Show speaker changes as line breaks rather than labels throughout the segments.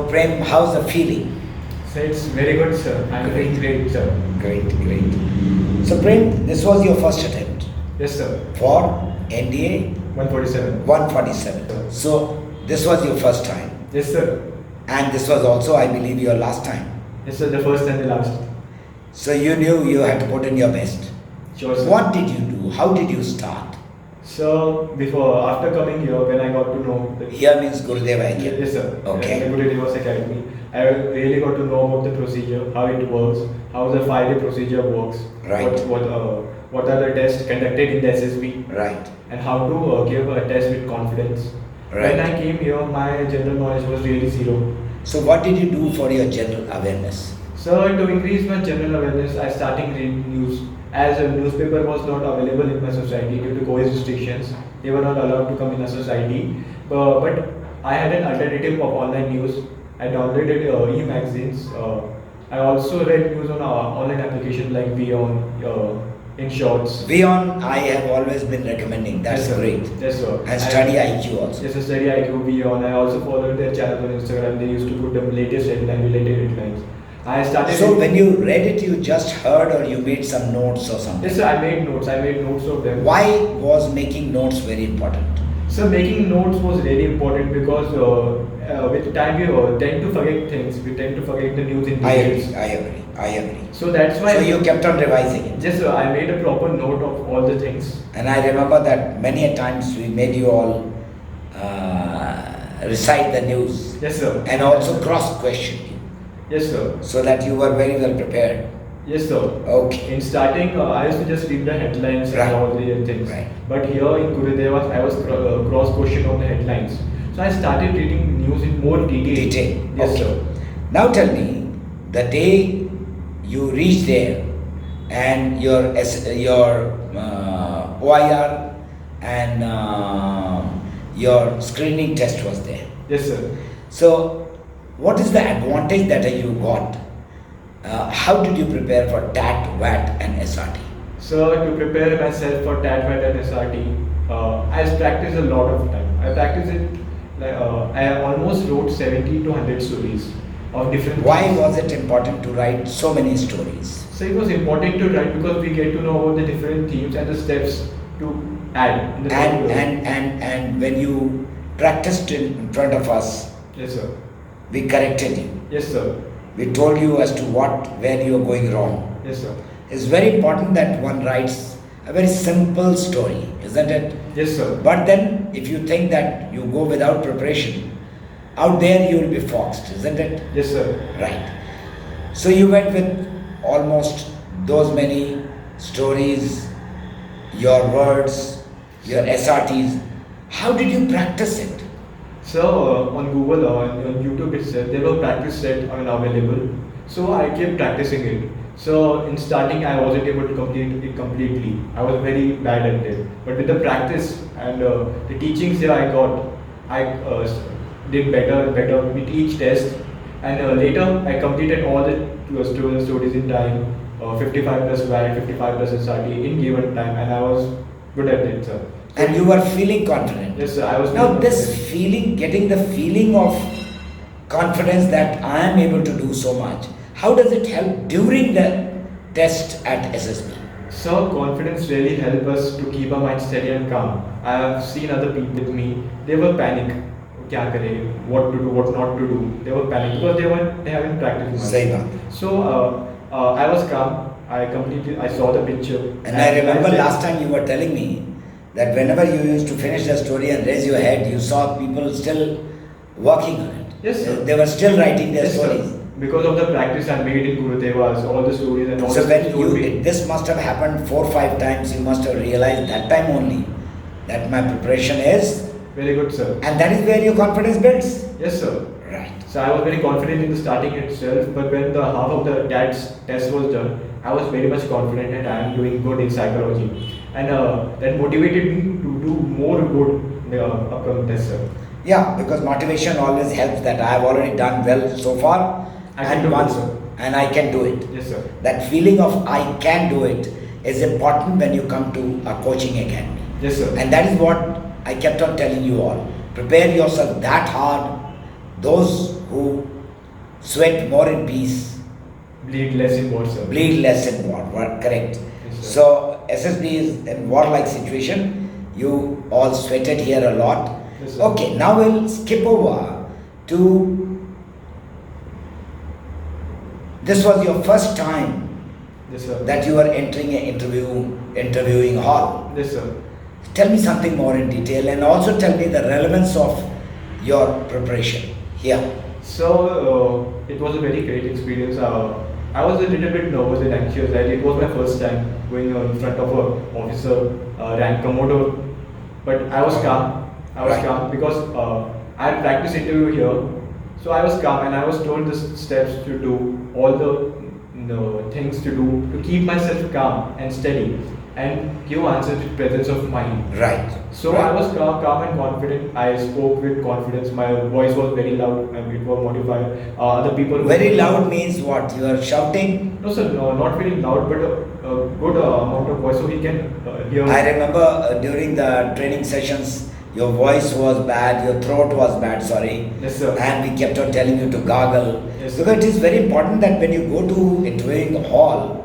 Prem, how's the feeling?
So it's very good, sir. I'm doing great, sir.
Great, great. So Prem, this was your first attempt
Yes, sir.
for NDA
147.
147. So this was your first time,
Yes, sir.
and this was also, I believe, your last time.
Yes, sir. The first and the last.
So you knew you had to put in your best.
Sure, sir.
What did you do? How did you start?
So after coming here, when I got to know the
Here means Gurudev Aikya.
Yes, sir.
Okay.
The Good Divorce Academy. I really got to know about the procedure, how it works, how the 5-day procedure works.
Right.
What are the tests conducted in the SSB,
Right.
and how to give a test with confidence.
Right.
When I came here, my general knowledge was really zero.
So what did you do for your general awareness?
So to increase my general awareness, I started reading news. As a newspaper was not available in my society due to COVID restrictions, they were not allowed to come in a society. But I had an alternative of online news. I downloaded e-magazines. I also read news on online applications like Beyond, in shorts.
Beyond, I have always been recommending. That's
Yes, sir.
great.
Yes, sir.
And Study IQ also.
Yes, sir. Study IQ Beyond. I also followed their channel on Instagram. They used to put the latest headline, related headlines. I started.
So when you read it, you just heard or you made some notes or something?
Yes, sir. I made notes. I made notes of them.
Why was making notes very important?
So making notes was really important because with time we tend to forget things. We tend to forget the news in
I
details.
agree.
So that's why.
So you kept on revising it.
Yes, sir. I made a proper note of all the things.
And I remember that many a times we made you all recite the news
Yes, sir.
and also cross-question you
Yes, sir.
so that you were very well prepared.
Yes, sir.
Okay.
In starting, I used to just read the headlines
Right.
and all the things.
Right.
But here in Gurudevas, I was cross-questioned on the headlines. So I started reading news in more detail. Yes,
Okay.
sir.
Now tell me, the day you reached there and your OIR and your screening test was there.
Yes, sir.
So, what is the advantage that you got? How did you prepare for TAT, VAT, and SRT?
So to prepare myself for TAT, VAT and SRT, I practiced a lot of time. I practiced it. I almost wrote 70 to 100 stories of different.
Why
things.
was it important to write so many stories?
So it was important to write because we get to know about the different themes and the steps to add. In the
And when you practiced in front of us,
Yes, sir.
we corrected you.
Yes, sir.
We told you as to where you are going wrong.
Yes, sir.
It's very important that one writes a very simple story, isn't it?
Yes, sir.
But then, if you think that you go without preparation, out there you will be foxed, isn't it?
Yes, sir.
Right. So you went with almost those many stories, your words, your SRTs. How did you practice it?
So on Google or on YouTube itself, there were practice set available. So I kept practicing it. So in starting, I wasn't able to complete it completely. I was very bad at it. But with the practice and the teachings that I got, I did better and better with each test. And later, I completed all the stories in time. 55 plus VAT, 55 plus SRT in given time, and I was good at it, sir.
And you were feeling confident.
Yes, sir. I was.
Now, this feeling, getting the feeling of confidence that I am able to do so much, how does it help during the test at SSB?
So confidence really helps us to keep our mind steady and calm. I have seen other people with me, they were panic. Kya kare, what to do, what not to do. They were panic because they haven't practiced much.
Sahi baat.
So I was calm. I saw the picture.
And I remember last time you were telling me that whenever you used to finish the story and raise your head, you saw people still working on it.
Yes, sir.
They were still writing their
Yes,
stories.
sir. Because of the practice I made in Gurudevas, all the stories and all
So
the
when
stories.
this must have happened 4 or 5 times, you must have realized that time only that my preparation is,
Very good, sir.
and that is where your confidence builds.
Yes, sir.
Right.
So I was very confident in the starting itself, but when the half of the test was done, I was very much confident that I am doing good in psychology, and that motivated me to do more good in the upcoming test, sir.
Yeah, because motivation always helps that I have already done well so far,
I can do it, sir.
and I can do it.
Yes, sir.
That feeling of I can do it is important when you come to a coaching academy.
Yes, sir.
And that is what I kept on telling you all. Prepare yourself that hard. Those who sweat more in peace,
Bleed less in war, sir.
bleed less in war. Correct.
Yes, sir.
So SSB is in war-like situation. You all sweated here a lot.
Yes, sir.
Okay, now we'll skip over to this was your first time
Yes, sir.
that you were entering an interviewing hall.
Yes, sir.
Tell me something more in detail and also tell me the relevance of your preparation here.
So it was a very great experience. I was a little bit nervous and anxious. Right? It was my first time going in front of a officer, rank Commodore. But I was calm. I was
Right.
calm because I had practiced interview here. So I was calm and I was told the steps to do, all the things to do to keep myself calm and steady and give answers with presence of mind.
Right.
So
right.
I was calm and confident. I spoke with confidence. My voice was very loud and it was modified. Other people
Very loud means what? You are shouting?
No, sir, no, not very loud, but a good amount of voice so he can hear.
I remember during the training sessions, your voice was bad, your throat was bad, sorry.
Yes, sir.
And we kept on telling you to gargle.
Yes,
Because
sir.
it is very important that when you go to interviewing hall,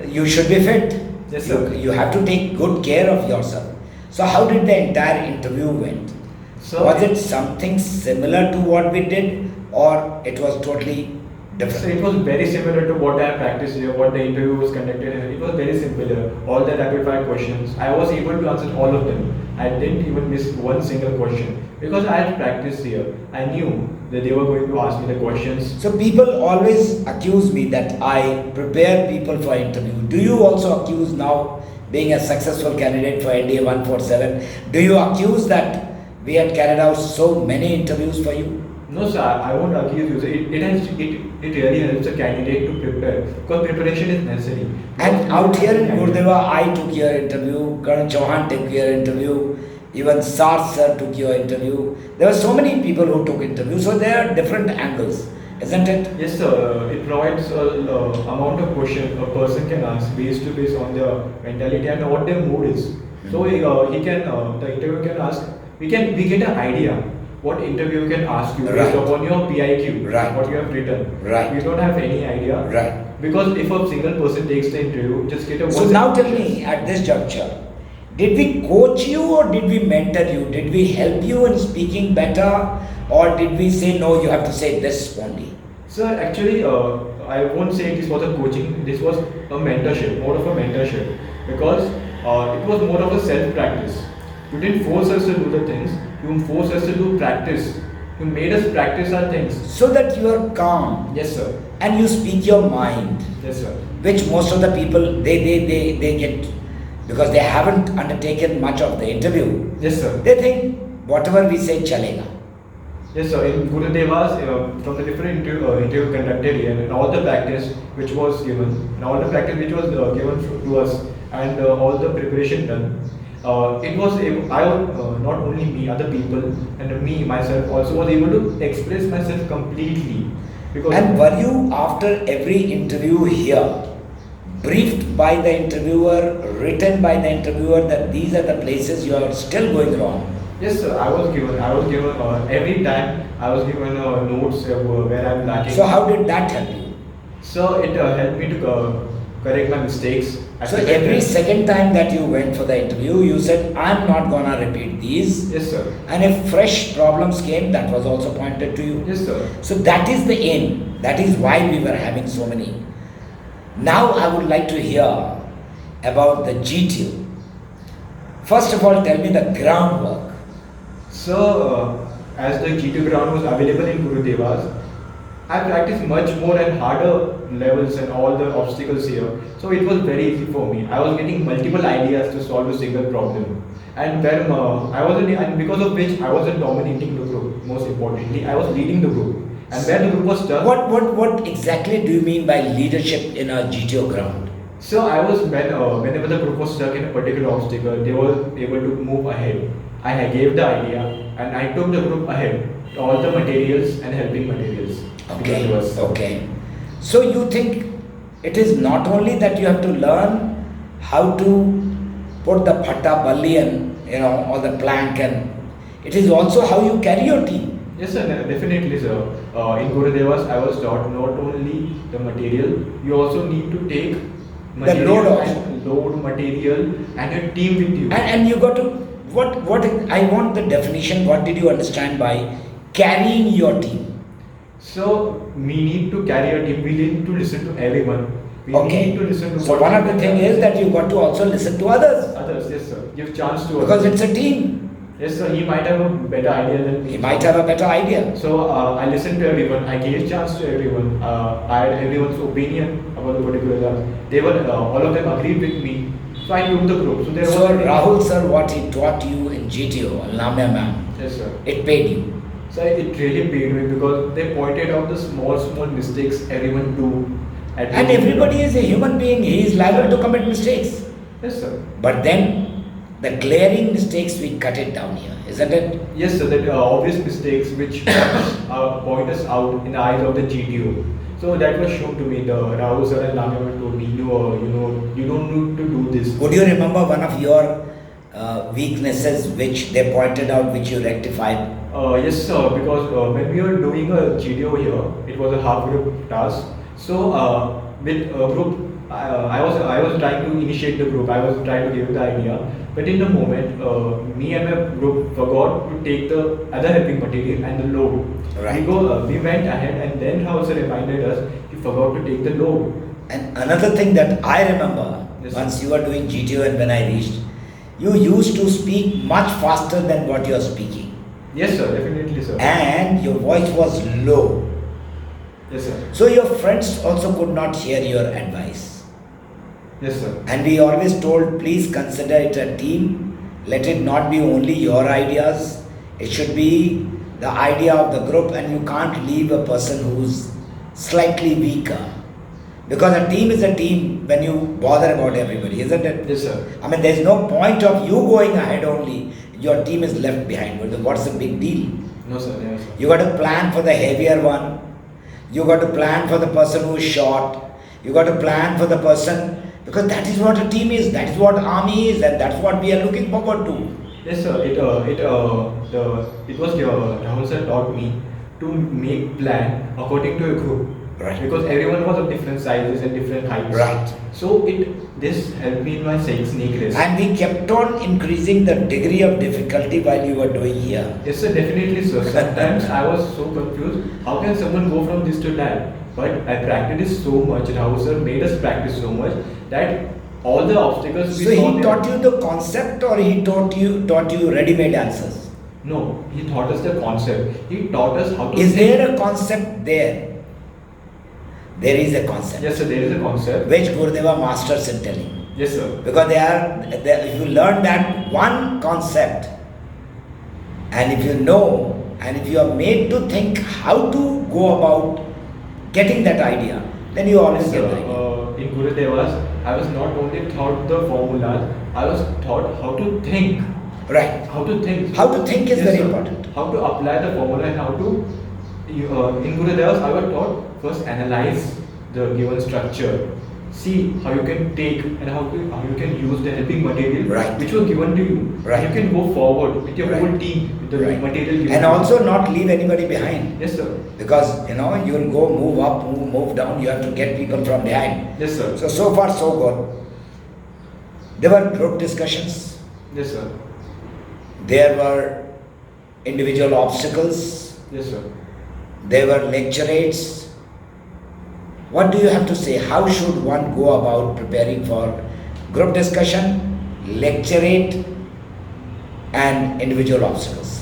you should be fit.
Yes,
you,
sir.
you have to take good care of yourself. So how did the entire interview went?
So
Was it something similar to what we did or it was totally
So
different?
it was very similar to what I practiced here, what the interview was conducted here. It was very similar. All the rapid fire questions, I was able to answer all of them. I didn't even miss one single question because I had practiced here. I knew that they were going to ask me the questions.
So people always accuse me that I prepare people for interview. Do you also accuse now, being a successful candidate for NDA 147, do you accuse that we had carried out so many interviews for you?
No, sir, I won't accuse you. It really helps a candidate to prepare because preparation is necessary.
And out here in Gurdeva, I took your interview, Colonel Chauhan took your interview, even Sar sir took your interview. There were so many people who took interviews, so there are different angles, isn't it?
Yes, sir. It provides a amount of question a person can ask based on their mentality and what their mood is. So he can the interviewer can ask. We get an idea what interviewer can ask you
Right.
based upon your PIQ,
Right.
what you have written.
Right.
We don't have any idea.
Right.
Because if a single person takes the interview, just get a
So
one
now tell
sentence.
me, at this juncture, did we coach you or did we mentor you? Did we help you in speaking better or did we say no, you have to say this only?
Sir, actually, I won't say this was a coaching. This was a mentorship, more of a mentorship, because it was more of a self-practice. You didn't force us to do the things. You forced us to do practice. You made us practice our things.
So that you are calm
Yes, sir.
and you speak your mind,
Yes, sir.
which most of the people they get because they haven't undertaken much of the interview.
Yes, sir.
They think whatever we say chalega.
Yes, sir. In Gurudevas, from the different interview conducted here, and all the practice which was given, and all the practice which was given to us, and all the preparation done, it was able, not only me, other people, and me myself also was able to express myself completely. Because
And were you after every interview here briefed by the interviewer, written by the interviewer that these are the places you are still going wrong?
yes, sir. I was given every time I was given notes where I'm lacking.
So how did that help you?
So it helped me to correct my mistakes.
So every second time that you went for the interview, you said, I'm not gonna repeat these.
Yes, sir.
And if fresh problems came, that was also pointed to you.
Yes, sir.
So that is the aim. That is why we were having so many. Now I would like to hear about the GTU. First of all, tell me the groundwork.
So, as the G2 ground was available in Gurudevas, I practiced much more and harder levels and all the obstacles here. So it was very easy for me. I was getting multiple ideas to solve a single problem. And when and because of which I wasn't dominating the group, most importantly, I was leading the group. And where the group was stuck,
What exactly do you mean by leadership in a GTO ground?
so I was whenever the group was stuck in a particular obstacle, they were able to move ahead. I gave the idea and I took the group ahead, all the materials and helping materials.
Okay,
Because it was-
okay. So you think it is not only that you have to learn how to put the patta balli and or the plank, and it is also how you carry your team.
Yes, sir, definitely, sir. In Gurudevas, I was taught not only the material, you also need to take
The load
material
also.
and load material and a team with you.
And you got to, what, I want the definition, what did you understand by carrying your team?
So we need to carry a team. We need to listen to everyone. We
Okay.
need to listen to
So one of the thing is that you got to also listen to others.
others. Yes, sir. Give chance to
Because
others.
it's a team.
Yes, sir. He might have a better idea than me.
He might have a better idea.
So I listened to everyone. I gave chance to everyone. I had everyone's opinion about the particular job. They were all of them agreed with me. So I took the group. So there
So
was
Rahul sir, what he taught you in GTO, Lamya ma'am,
Yes, sir.
it paid you.
So it really paid me because they pointed out the small mistakes everyone do.
And everybody is a human being, he is liable to commit mistakes.
Yes, sir.
But then the glaring mistakes, we cut it down here, isn't it?
Yes, sir. That obvious mistakes which point us out in the eyes of the GTO. So that was shown to me. The Rahul sir and Lamya told me, you don't need to do this.
Would you remember one of your weaknesses which they pointed out, which you rectified?
Yes, sir. Because when we were doing a GDO here, it was a half group task. So with a group, I was trying to initiate the group. I was trying to give the idea. But in the moment, me and my group forgot to take the other helping material and the load.
Right.
We went ahead, and then Rahul sir reminded us he forgot to take the load.
And another thing that I remember,
Yes,
once you were doing GTO and when I reached, you used to speak much faster than what you are speaking.
Yes, sir. Definitely, sir.
And your voice was low.
Yes, sir.
So your friends also could not hear your advice.
Yes, sir.
And we always told, please consider it a team. Let it not be only your ideas. It should be the idea of the group, and you can't leave a person who's slightly weaker. Because a team is a team when you bother about everybody, isn't it?
Yes, sir.
I mean, there's no point of you going ahead only. Your team is left behind. Well, what's the big deal?
No, sir. Yes, sir.
You got to plan for the heavier one. You got to plan for the person who is short. You got to plan for the person, because that is what a team is. That is what army is, and that's what we are looking forward to.
Yes, sir. It was Rahul sir taught me to make plan according to a group.
Right.
Because everyone was of different sizes and different heights.
Right.
So this helped me in my snake race.
And we kept on increasing the degree of difficulty while you were doing here.
Yes, sir. Definitely, sir. Sometimes I was so confused. How can someone go from this to that? But I practiced so much. Rahul sir made us practice so much that all the obstacles we
So
saw
he
there-
taught you the concept, or he taught you ready-made answers?
No, he taught us the concept. He taught us how to.
Is
think.
there a concept there? There is a concept.
Yes, sir. There is a concept.
Which Gurudeva masters in telling.
Yes, sir.
Because if you learn that one concept, and if you know, and if you are made to think how to go about getting that idea, then you always
Yes,
get
sir.
the idea.
In Gurudevas, I was not only taught the formulas, I was taught how to think.
Right.
How to think.
How to think is
Yes,
very
sir.
important.
How to apply the formula and how to. In Gurudevas, I was taught first analyze the given structure. See how you can take and how you can use the helping material
Right.
which was given to you.
Right.
You can go forward with your
Right.
whole team with the
Right.
material given.
And
to you.
also not leave anybody behind.
Yes, sir.
Because you will go move up, move down, you have to get people from behind.
Yes, sir.
So far so good. There were group discussions,
Yes, sir.
there were individual obstacles,
Yes, sir.
there were lecturates. What do you have to say? How should one go about preparing for group discussion, lecturate, and individual obstacles?